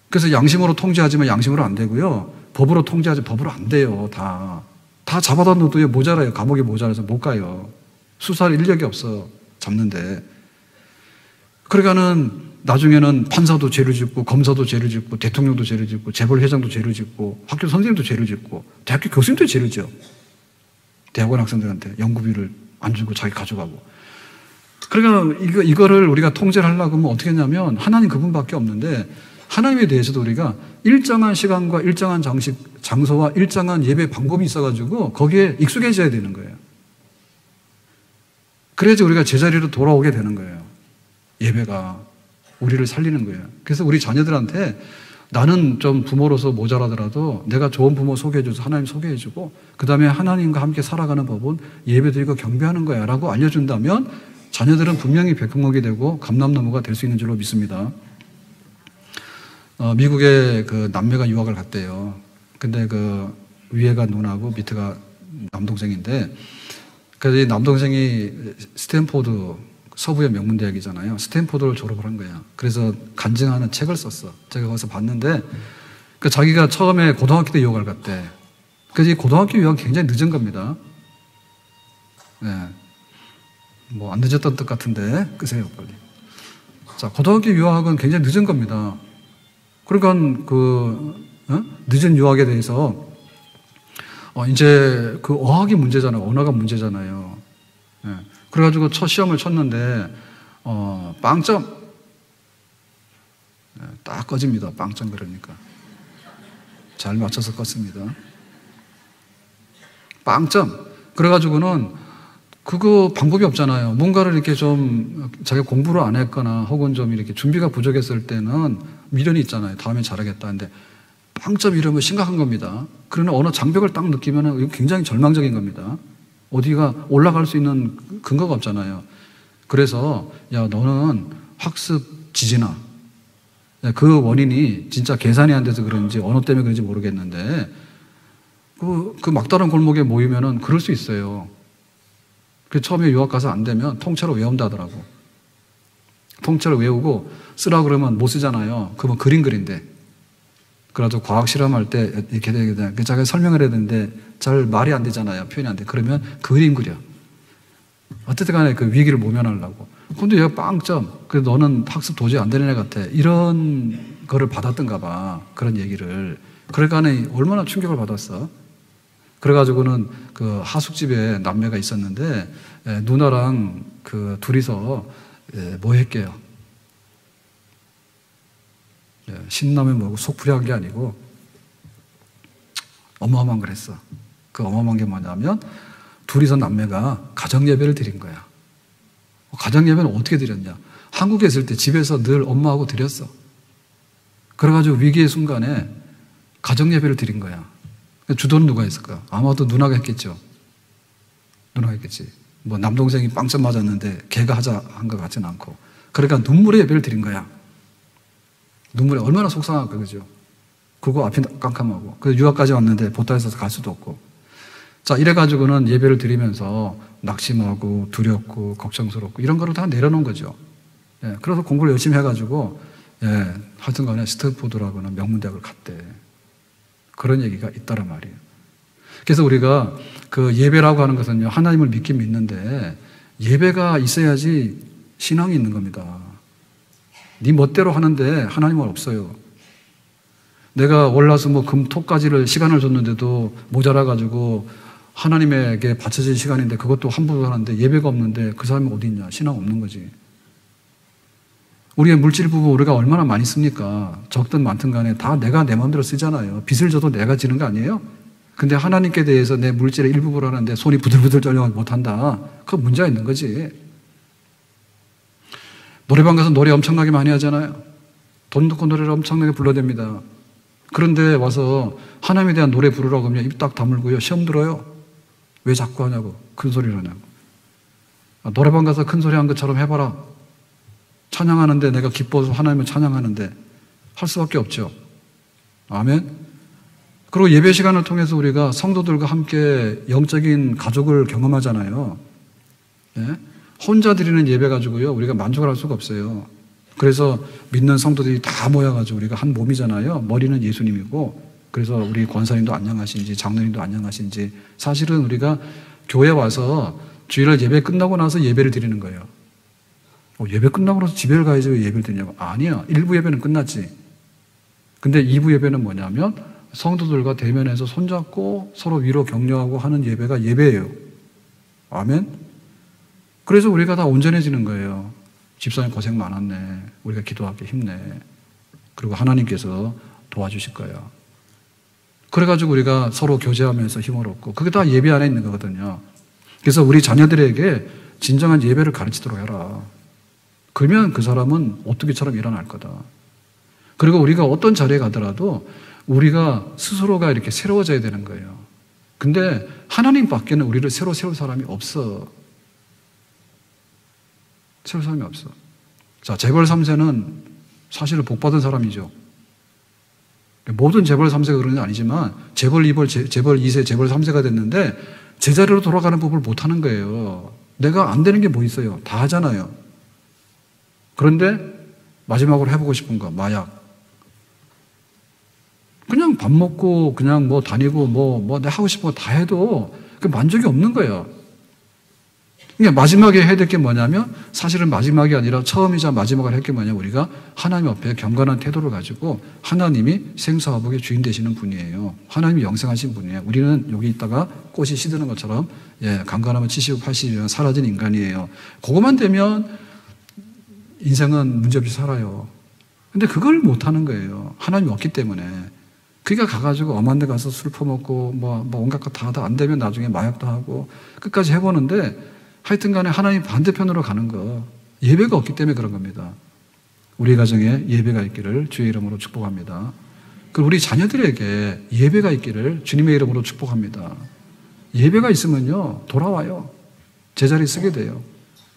그래서 양심으로 통제하지만 양심으로 안 되고요. 법으로 통제하지 법으로 안 돼요. 다 잡아다 놓도 모자라요. 감옥에 모자라서 못 가요. 수사할 인력이 없어. 잡는데. 그러니까는 나중에는 판사도 죄를 짓고 검사도 죄를 짓고 대통령도 죄를 짓고 재벌회장도 죄를 짓고 학교 선생님도 죄를 짓고 대학교 교수님도 죄를 지어. 대학원 학생들한테 연구비를 안 주고 자기 가져가고. 그러니까 이거를 우리가 통제를 하려고 하면 어떻게 했냐면 하나님 그분밖에 없는데 하나님에 대해서도 우리가 일정한 시간과 일정한 장소와 일정한 예배 방법이 있어가지고 거기에 익숙해져야 되는 거예요. 그래야지 우리가 제자리로 돌아오게 되는 거예요. 예배가 우리를 살리는 거예요. 그래서 우리 자녀들한테 나는 좀 부모로서 모자라더라도 내가 좋은 부모 소개해줘서 하나님 소개해주고 그 다음에 하나님과 함께 살아가는 법은 예배드리고 경배하는 거야 라고 알려준다면 자녀들은 분명히 백성목이 되고 감람나무가 될 수 있는 줄로 믿습니다. 미국에 그 남매가 유학을 갔대요. 근데 그 위에가 누나고 밑에가 남동생인데 그래서 이 남동생이 스탠포드 서부의 명문대학이잖아요. 스탠포드를 졸업을 한 거야. 그래서 간증하는 책을 썼어. 제가 거기서 봤는데 그 자기가 처음에 고등학교 때 유학을 갔대. 그래서 이 고등학교 유학이 굉장히 늦은 겁니다. 네. 뭐 안 늦었던 뜻 같은데 끄세요 빨리. 자, 고등학교 유학은 굉장히 늦은 겁니다. 그러니까 늦은 유학에 대해서 이제 그 어학이 문제잖아요. 언어가 문제잖아요. 네. 그래가지고 첫 시험을 쳤는데 빵점. 네, 딱 꺼집니다. 빵점 그러니까 잘 맞춰서 껐습니다. 빵점. 그래가지고는 그거 방법이 없잖아요. 뭔가를 이렇게 좀 자기가 공부를 안 했거나 혹은 좀 이렇게 준비가 부족했을 때는 미련이 있잖아요. 다음에 잘하겠다. 근데 빵점 이러면 심각한 겁니다. 그러나 어느 장벽을 딱 느끼면 이거 굉장히 절망적인 겁니다. 어디가 올라갈 수 있는 근거가 없잖아요. 그래서 야 너는 학습 지지나 그 원인이 진짜 계산이 안 돼서 그런지 언어 때문에 그런지 모르겠는데 그 막다른 골목에 모이면은 그럴 수 있어요. 그 처음에 유학 가서 안 되면 통째로 외운다 하더라고. 통째로 외우고 쓰라고 그러면 못 쓰잖아요. 그러면 그림 그린대. 그래가지고 과학 실험할 때 이렇게 되게 자기가 설명을 해야 되는데 잘 말이 안 되잖아요. 표현이 안 돼. 그러면 그림 그려. 어쨌든 간에 그 위기를 모면하려고. 근데 얘가 빵점. 그래서 너는 학습 도저히 안 되는 애 같아. 이런 거를 받았던가 봐. 그런 얘기를. 그러니까 얼마나 충격을 받았어. 그래가지고는 그 하숙집에 남매가 있었는데 누나랑 그 둘이서 뭐 했게요. 신라면 뭐고 속풀이한 게 아니고 어마어마한 걸 했어. 그 어마어마한 게 뭐냐면 둘이서 남매가 가정예배를 드린 거야. 가정예배는 어떻게 드렸냐. 한국에 있을 때 집에서 늘 엄마하고 드렸어. 그래가지고 위기의 순간에 가정예배를 드린 거야. 주도는 누가 했을까? 아마도 누나가 했겠죠. 누나가 했겠지. 뭐 남동생이 빵점 맞았는데 걔가 하자 한 것 같지는 않고. 그러니까 눈물의 예배를 드린 거야. 눈물이 얼마나 속상할까, 그죠? 그거 앞이 깜깜하고. 그래서 유학까지 왔는데 보따리에서 갈 수도 없고. 자, 이래가지고는 예배를 드리면서 낙심하고 두렵고 걱정스럽고 이런 거를 다 내려놓은 거죠. 예, 그래서 공부를 열심히 해가지고, 예, 하여튼 간에 스탠포드라고는 명문대학을 갔대. 그런 얘기가 있다란 말이에요. 그래서 우리가 그 예배라고 하는 것은요, 하나님을 믿긴 믿는데 예배가 있어야지 신앙이 있는 겁니다. 네 멋대로 하는데 하나님은 없어요. 내가 월화수목 금토까지를 시간을 줬는데도 모자라가지고 하나님에게 바쳐진 시간인데 그것도 함부로 하는데 예배가 없는데 그 사람이 어디 있냐? 신앙 없는 거지. 우리의 물질 부분 우리가 얼마나 많이 씁니까? 적든 많든 간에 다 내가 내 마음대로 쓰잖아요. 빚을 져도 내가 지는 거 아니에요? 근데 하나님께 대해서 내 물질의 일부분을 하는데 손이 부들부들 떨려 못한다. 그거 문제가 있는 거지. 노래방 가서 노래 엄청나게 많이 하잖아요. 돈 듣고 노래를 엄청나게 불러댑니다. 그런데 와서 하나님에 대한 노래 부르라고 하면 입 딱 다물고요. 시험 들어요. 왜 자꾸 하냐고. 큰 소리를 하냐고. 노래방 가서 큰 소리 한 것처럼 해봐라. 찬양하는데 내가 기뻐서 하나님을 찬양하는데 할 수밖에 없죠. 아멘. 그리고 예배 시간을 통해서 우리가 성도들과 함께 영적인 가족을 경험하잖아요. 예? 혼자 드리는 예배 가지고요 우리가 만족을 할 수가 없어요. 그래서 믿는 성도들이 다 모여가지고 우리가 한 몸이잖아요. 머리는 예수님이고, 그래서 우리 권사님도 안녕하신지 장로님도 안녕하신지, 사실은 우리가 교회 와서 주일날 예배 끝나고 나서 예배를 드리는 거예요. 예배 끝나고 나서 집에 가야지 왜 예배를 드리냐고. 아니야. 1부 예배는 끝났지. 근데 2부 예배는 뭐냐면 성도들과 대면해서 손잡고 서로 위로 격려하고 하는 예배가 예배예요. 아멘. 그래서 우리가 다 온전해지는 거예요. 집사님 고생 많았네. 우리가 기도하기 힘내. 그리고 하나님께서 도와주실 거야. 그래가지고 우리가 서로 교제하면서 힘을 얻고, 그게 다 예배 안에 있는 거거든요. 그래서 우리 자녀들에게 진정한 예배를 가르치도록 해라. 그러면 그 사람은 오뚜기처럼 일어날 거다. 그리고 우리가 어떤 자리에 가더라도 우리가 스스로가 이렇게 새로워져야 되는 거예요. 근데 하나님 밖에는 우리를 새로 세울 사람이 없어. 세울 사람이 없어. 자, 재벌 3세는 사실은 복받은 사람이죠. 모든 재벌 3세가 그런 건 아니지만 재벌 2세, 재벌 3세가 됐는데 제자리로 돌아가는 법을 못하는 거예요. 내가 안 되는 게 뭐 있어요? 다 하잖아요. 그런데 마지막으로 해보고 싶은 거, 마약. 그냥 밥 먹고 그냥 뭐 다니고 내가 하고 싶은 거 다 해도 그 만족이 없는 거예요. 그러니까 마지막에 해야 될 게 뭐냐면, 사실은 마지막이 아니라 처음이자 마지막을 할 게 뭐냐면, 우리가 하나님 앞에 경건한 태도를 가지고 하나님이 생사화복의 주인 되시는 분이에요. 하나님이 영생하신 분이에요. 우리는 여기 있다가 꽃이 시드는 것처럼 강건하면 70, 80이면 사라진 인간이에요. 그것만 되면 인생은 문제없이 살아요. 근데 그걸 못하는 거예요. 하나님이 없기 때문에. 그러니까 가가지고 엄한 데 가서 술 퍼먹고 온갖 거 다 안 되면 나중에 마약도 하고 끝까지 해보는데, 하여튼 간에 하나님 반대편으로 가는 거, 예배가 없기 때문에 그런 겁니다. 우리 가정에 예배가 있기를 주의 이름으로 축복합니다. 그리고 우리 자녀들에게 예배가 있기를 주님의 이름으로 축복합니다. 예배가 있으면요 돌아와요. 제자리 쓰게 돼요.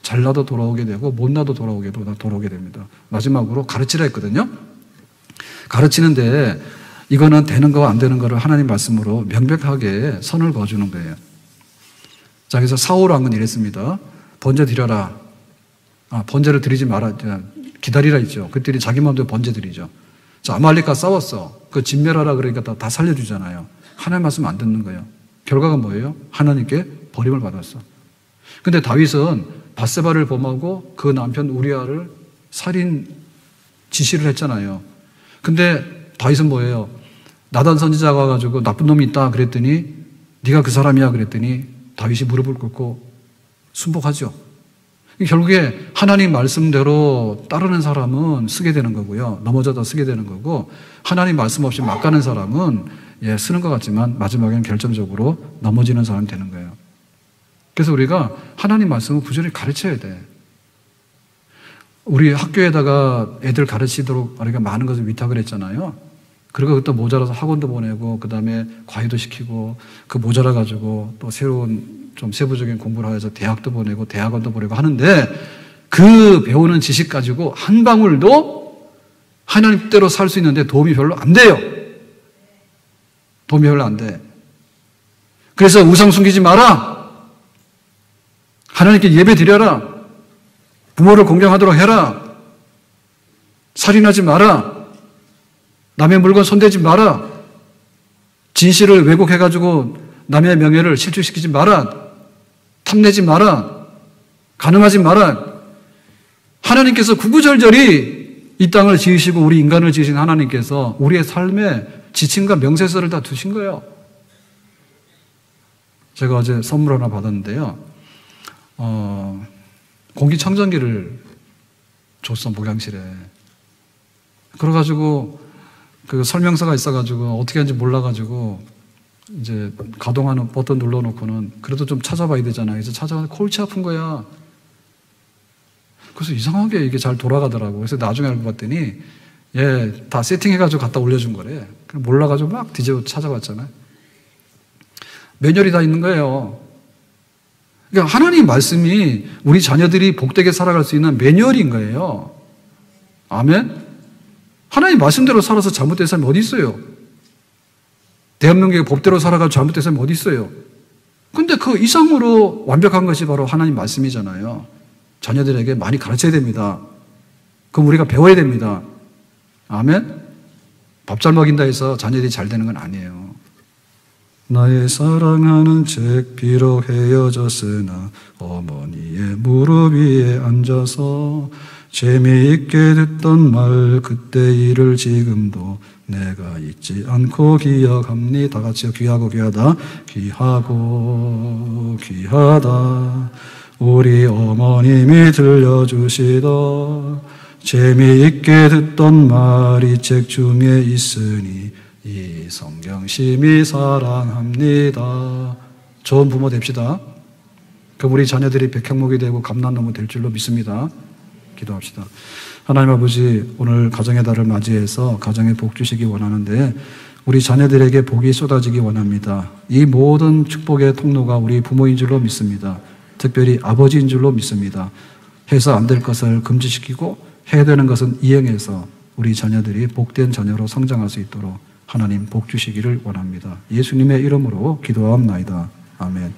잘나도 돌아오게 되고 못나도 돌아오게 됩니다. 마지막으로 가르치라 했거든요. 가르치는데 이거는 되는 거 안 되는 거를 하나님 말씀으로 명백하게 선을 그어주는 거예요. 자, 그래서 사울 왕은 이랬습니다. 번제 드려라. 번제를 드리지 마라. 기다리라 있죠. 그들이 자기 마음대로 번제 드리죠. 자, 아말렉과 싸웠어. 그 진멸하라 그러니까 다 살려주잖아요. 하나님 말씀 안 듣는 거예요. 결과가 뭐예요? 하나님께 버림을 받았어. 근데 다윗은 밧세바를 범하고 그 남편 우리아를 살인 지시를 했잖아요. 근데 다윗은 뭐예요? 나단 선지자가 와가지고 나쁜 놈이 있다 그랬더니, 네가 그 사람이야 그랬더니 다윗이 무릎을 꿇고 순복하죠. 결국에 하나님 말씀대로 따르는 사람은 쓰게 되는 거고요. 넘어져도 쓰게 되는 거고, 하나님 말씀 없이 막 가는 사람은 쓰는 것 같지만 마지막에는 결정적으로 넘어지는 사람이 되는 거예요. 그래서 우리가 하나님 말씀을 부지런히 가르쳐야 돼. 우리 학교에다가 애들 가르치도록 우리가 많은 것을 위탁을 했잖아요. 그리고 그것도 모자라서 학원도 보내고, 그 다음에 과외도 시키고, 그 모자라가지고 또 새로운 좀 세부적인 공부를 해서 대학도 보내고 대학원도 보내고 하는데, 그 배우는 지식 가지고 한 방울도 하나님 뜻대로 살 수 있는데 도움이 별로 안 돼요. 도움이 별로 안 돼. 그래서 우상 숨기지 마라. 하나님께 예배 드려라. 부모를 공경하도록 해라. 살인하지 마라. 남의 물건 손대지 마라. 진실을 왜곡해가지고 남의 명예를 실추시키지 마라. 탐내지 마라. 간음하지 마라. 하나님께서 구구절절히 이 땅을 지으시고 우리 인간을 지으신 하나님께서 우리의 삶에 지침과 명세서를 다 두신 거예요. 제가 어제 선물 하나 받았는데요. 공기청정기를 줬어, 목양실에. 그래가지고 그 설명서가 있어가지고 어떻게 하는지 몰라가지고 이제 가동하는 버튼 눌러놓고는 그래도 좀 찾아봐야 되잖아요. 그래서 찾아봤는데 골치 아픈 거야. 그래서 이상하게 이게 잘 돌아가더라고. 그래서 나중에 알고 봤더니 얘 다 세팅해가지고 갖다 올려준 거래. 몰라가지고 막 뒤져 찾아봤잖아요. 매뉴얼이 다 있는 거예요. 그러니까 하나님 말씀이 우리 자녀들이 복되게 살아갈 수 있는 매뉴얼인 거예요. 아멘? 하나님 말씀대로 살아서 잘못된 사람이 어디 있어요? 대한민국의 법대로 살아가고 잘못된 사람이 어디 있어요? 근데 그 이상으로 완벽한 것이 바로 하나님 말씀이잖아요. 자녀들에게 많이 가르쳐야 됩니다. 그럼 우리가 배워야 됩니다. 아멘? 밥 잘 먹인다 해서 자녀들이 잘 되는 건 아니에요. 나의 사랑하는 책 비록 헤어졌으나 어머니의 무릎 위에 앉아서 재미있게 듣던 말 그때 일을 지금도 내가 잊지 않고 기억합니다. 다 같이요. 귀하고 귀하다. 귀하고 귀하다. 우리 어머님이 들려주시다. 재미있게 듣던 말이 책 중에 있으니 이 성경 심히 사랑합니다. 좋은 부모 됩시다. 그럼 우리 자녀들이 백향목이 되고 감람나무 될 줄로 믿습니다. 기도합시다. 하나님 아버지, 오늘 가정의 달을 맞이해서 가정에 복 주시기 원하는데 우리 자녀들에게 복이 쏟아지기 원합니다. 이 모든 축복의 통로가 우리 부모인 줄로 믿습니다. 특별히 아버지인 줄로 믿습니다. 해서 안 될 것을 금지시키고 해야 되는 것은 이행해서 우리 자녀들이 복된 자녀로 성장할 수 있도록 하나님 복 주시기를 원합니다. 예수님의 이름으로 기도하옵나이다. 아멘.